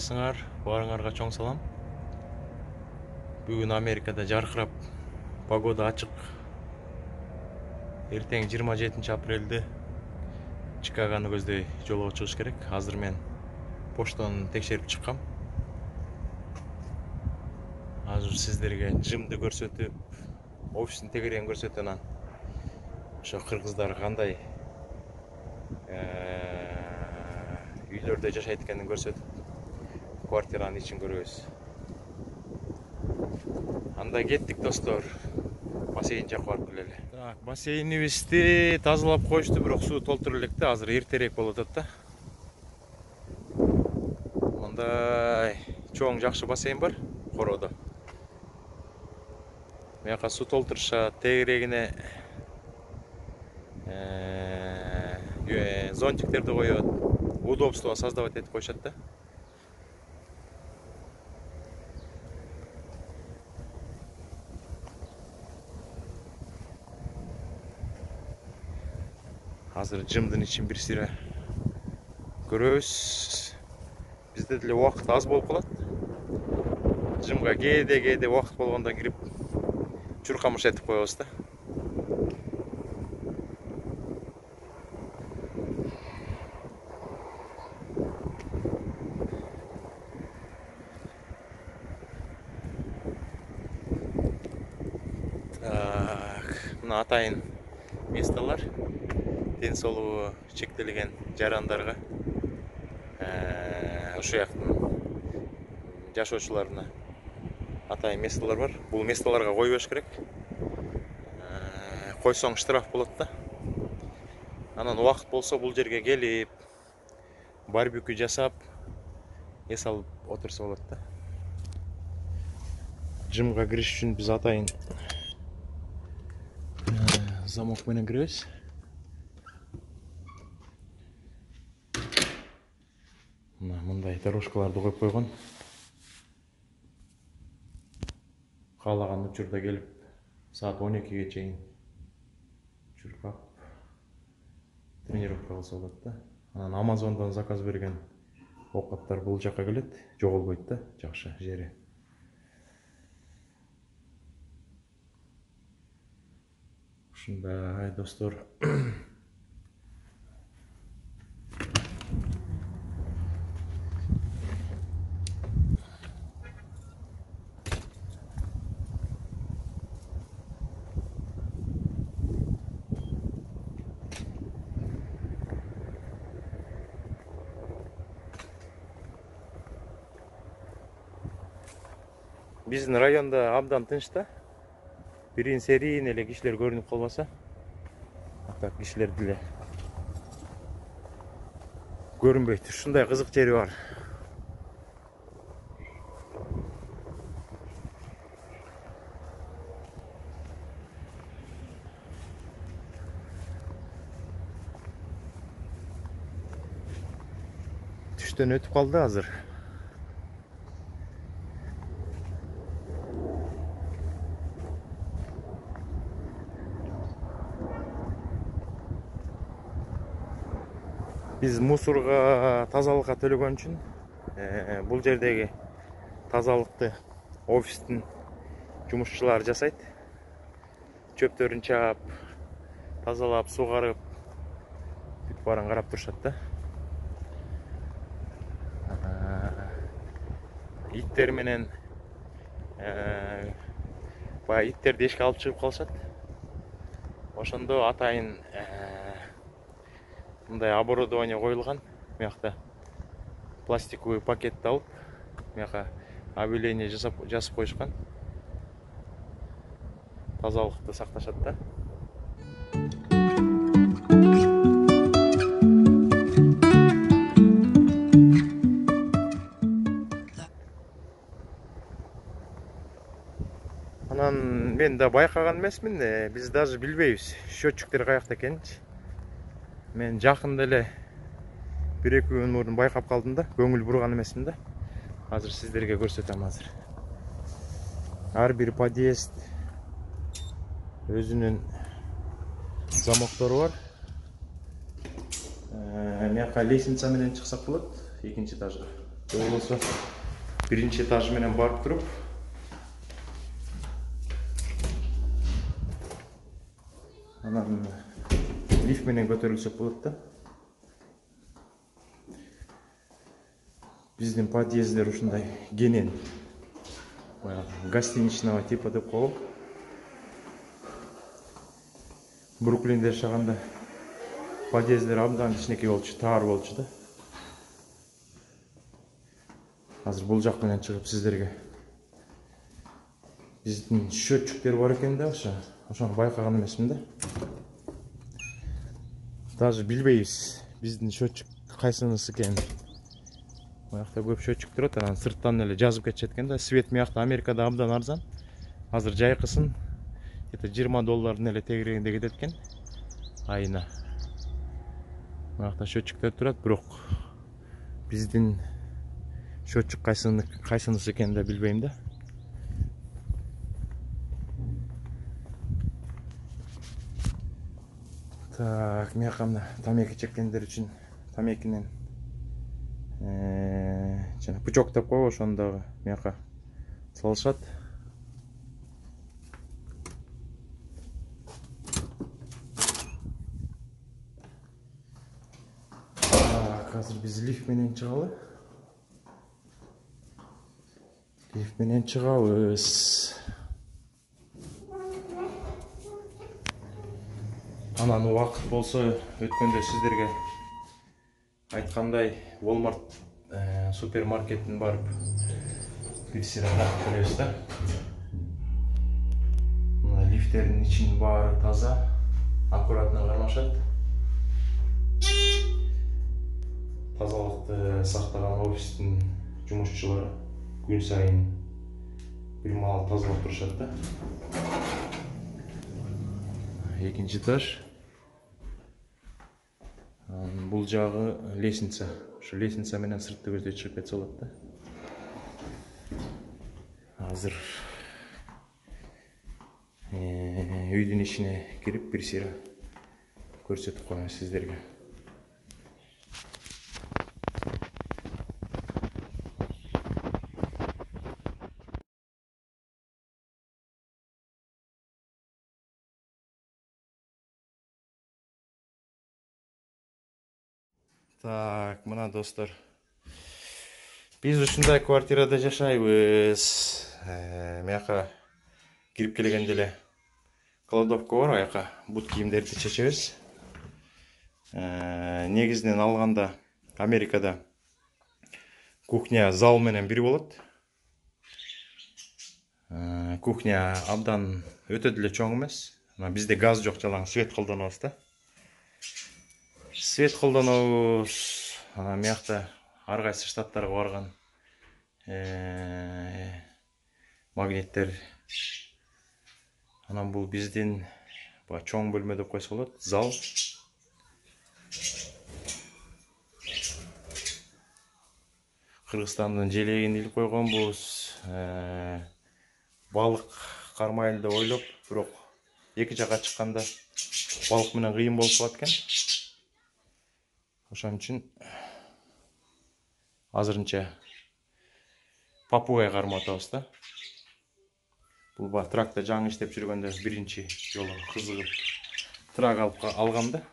кандайсыңар? Баарыңарга чоң салам. Бүгүн Америкада жаркырап, погода ачык. Эртең 27 апрелде Чикагону көздөй жолго чыгыш керек. Азыр мен поштаны текшерип чыккам. Азыр сиздерге жымды көрсөтүп, офистин тегерегин көрсөтүп, анан ошо кыргыздар кандай үйлөрдө жашайт экенин көрсөтүп, квартиранын ичин көрөбүз. Анда кеттик достор. Бассейн жакка барып келели. Так, бассейнибизди тазалап коюшту, бирок суу толтура элек да, азыр эртерээк болуп атат да. Мындай чоң жакшы бассейн бар Короодо. Мыяка суу толтурушат, тегерегине зонтиктерди коет, удобство создавать этип коюшат да. Азыр жымдын ичин бир сыйра көрөбүз. Бизде деле убакыт аз болуп калат. Жымга кээде убакыт болгондо кирип чуркамыш этип коебуз да. Так, мына атайын местолор. Ден соолугу чектелген жарандарга, ошол жактын жашоочуларына атайын местолор бар. Бул местолорго койбош керек. Койсоң штраф болот да. Анан убакыт болсо бул жерге келип, барбекю жасап, эс алып отурса болот да. Жымга кириш үчүн биз атайын замок менен киребиз. Мындай дорожкаларды коюп койгон. Каалаган учурда келип, саат 12ге чейин чуркап, тренировка кылса болот да. Анан Амазондон заказ берген оокаттар бул жакка келет, жоголбойт да, жакшы жери. Ушундай достор. Биздин районда абдан тынч да. Бирин серийин эле кишилер көрүнүп калбаса, так кишилер деле көрүнбөйт. Ушундай кызык жери бар. Түштөн өтүп калды азыр. Biz мусорга тазалыкка төлөгөн үчүн бул жердеги тазалыкты офистин жумушчулары жасайт. Чөптөрүн чаап, тазалап, сугарып, бүт баарын карап турушат да. Иттер менен баягы иттерди эшикке алып чыгып калышат. Ошондо атайын мындай оборудование коюлган. Мыякта пластиковый пакетти алып, мыяка объявление жазып коюшкан. Тазалыкты сакташат да. Анан мен да байкаган эмесмин, биз даже билбейбиз счетчиктер каякта экенинчи. Мен жакында эле 1-2 күн мурун байкап калдым да, көңүл бурган эмесмин да. Азыр сиздерге көрсөтөм азыр. Ар бир подъезд өзүнүн замоктору бар. Мыяка лестница менен чыксак болот, экинчи этажга. болбосо биринчи этажы менен барып туруп анан лифт менен көтөрүлсөк болот да. Биздин подъезддер ушундай кенен. Гостиничного типа деп коелу. Бруклинде жашаганда подъезддер абдан кичинекей болчу, таар болчу да. Азыр бул жак менен чыгып сиздерге биздин счетчиктер бар экен да, ошону байкаган эмесмин да. Даже билбейбиз биздин счетчик кайсынысы экенин. Буякта көп счетчик турат, анан сырттан эле жазып кетишет экен да. Свет мыякта Америкада абдан арзан. Азыр жайкысын где-то $20 эле тегерегинде кетет экен айына. Буякта счетчиктер турат, бирок биздин счетчик кайсынысы экенин да билбейм да. Так, мияка мына тамеки чеккендер үчүн тамекинен жана пучок деп коебу, ошону дагы мияка салышат. Так, азыр биз лифт менен чыгалы. Лифт менен чыгабыз. Анан убакыт болсо өткөндө сиздерге айткандай Walmart супермаркетин барып бир сыйра карап келебиз да. Мына лифттердин ичинин баары таза, аккуратно кармашат. Тазалыкты сактаган офистин жумушчулары күн сайын бир маал тазалап турушат да. Экинчи этаж. Бул жагы лестница. Ошо лестница менен сыртты көздөй чыгып кетсе болот да. Азыр үйдүн ичине кирип бир сыйра көрсөтүп коеюн сиздерге. Так, мына достор. Биз ушундай квартирада жашайбыз. Мияка кирип келгенде эле кладовка бар, аяка бут кийимдерди чечебиз. Негизинен алганда Америкада кухня зал менен бир болот. Кухня абдан өтө деле чоң эмес. Бизде газ жок, жалаң свет колдонобуз да. Свет колдонобуз. Миякта ар кайсы штаттарга барган магниттер. Анан бул биздин чоң бөлмө деп койсо болот, зал. Кыргызстандын желегин илип койгонбуз. Балык кармайлы деп ойлоп, бирок эки жака чыкканда балык менен кыйын болуп калат экен. Ошон үчүн азырынча папугай кармап атабыз да. Бул тракта жаңы иштеп жүргөндө биринчи жолу кызыгып трак алгам да.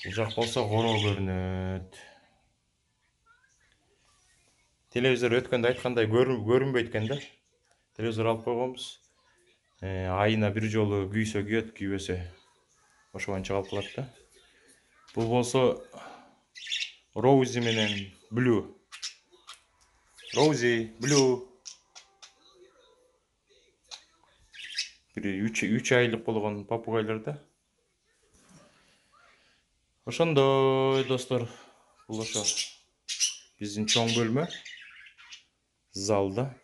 Бул жак болсо короо көрүнөт. Телевизор өткөндө айткандай көрүнбөйт экен да. Телевизор алып койгонбуз. Айына бир жолу күйсө күйөт, күйбөсө ошо боюнча калып калат да. Бул болсо Роузи менен Блю. Роузи, Блю. Бир 3 айлык болгон папугайлар да. Ошондой достор, бул ошо биздин чоң бөлмө, залда.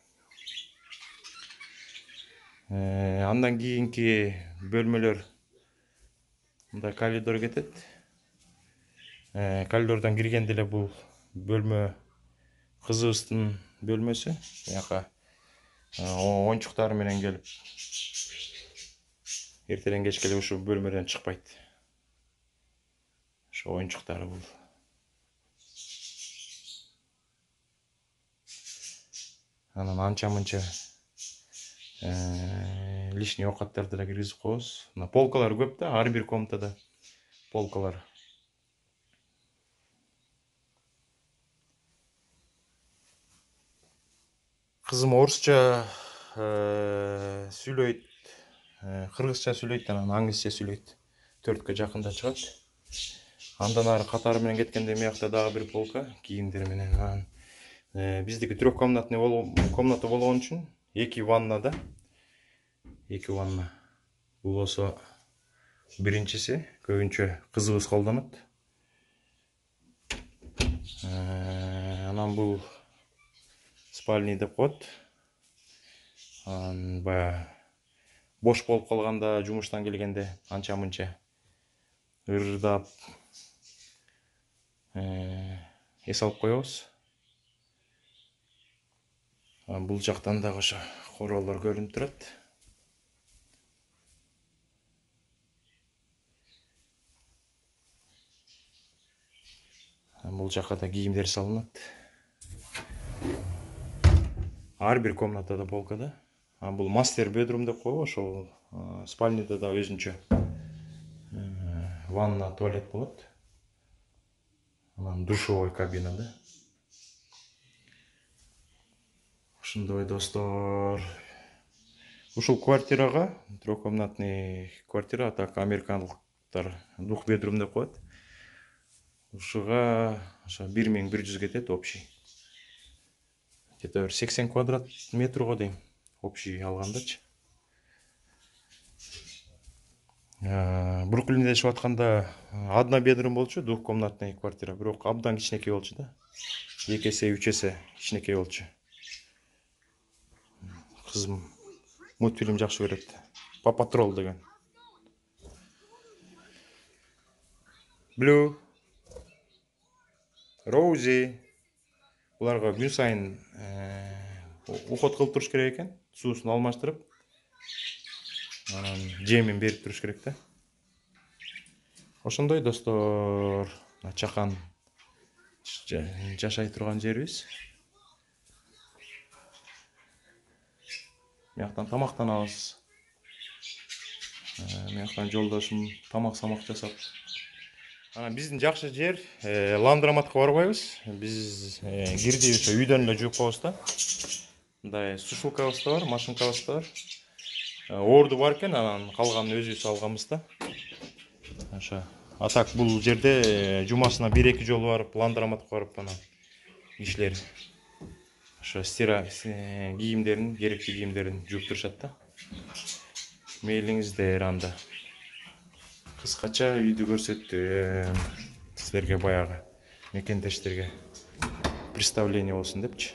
Андан кийинки бөлмөлөр мындай коридор кетет. Коридордон киргенде эле бул бөлмө кызыбыздын бөлмөсү. Буяка оюнчуктары менен келип эртеден кечке эле ушу бөлмөдөн чыкпайт. Ошо оюнчуктары бул. Анан анча мынча лишний оокаттарды да киргизип коебуз. Мына полкалар көп да, ар бир комнатада полкалар. Кызым орусча сүйлөйт, кыргызча сүйлөйт, анан англисче сүйлөйт. 4кө жакында чыгат. Андан ары катары менен кеткенде мыякта дагы бир полка кийимдер менен. Анан биздики трехкомнатный комната болгон үчүн 2 ванна да. 2 ванна. Бул болсо биринчиси көбүнчө кызыбыз колдонот. Анан бул спальный деп коет. Баягы бош болуп калганда, жумуштан келгенде анча мынча ырдап эс алып коебуз. Бул жактан дагы ошо короолор көрүнүп турат. Бул жакка да кийимдер салынат. Ар бир комнатада полка да. Бул мастер бедрум деп коебу, ошол спальныйда да өзүнчө ванна, туалет болот. Анан душевой кабина да. Ошондой достор. Ушул квартирага, трехкомнатный квартира, так американдыктар двух бедрум деп коет. Ушуга ошо 1100 кетет общий. Где-то 80 квадрат метрго дейм. Общий алгандачы. Бруклинде жашап атканда одна бедрум болчу, двухкомнатный квартира, бирок абдан кичинекей болчу да. 2 эсе, 3 эсе кичинекей болчу. Кызым мультфильм жакшы көрөт. Папа Тролл деген. Blue, Роузи. Буларга күн сайын уход кылып туруш керек экен. Суусун алмаштырып, анан жемин берип туруш керек да. Ошондой достор, чакан жашай турган жерибиз. Мыяктан тамактанабыз. Мыяктан жолдошум тамак-самак жасап. Биздин жакшы жер ландроматка барбайбыз. Биз кирди ошо үйдөн эле жууп коебуз да. Мындай сушилкабыз да бар, машинкабыз да бар. Орду бар экен, анан калганын өзүбүз алганбыз да. Ошо. Атак бул жерде жумасына 1-2 жолу барып, ландроматка барып, анан кишилер ошо кийимдерин, керектүү кийимдерин жууп турушат да. Мейлиңиздер анда. Кыскача үйдү көрсөттүм. Силерге баягы мекендештерге представление болсун депчи.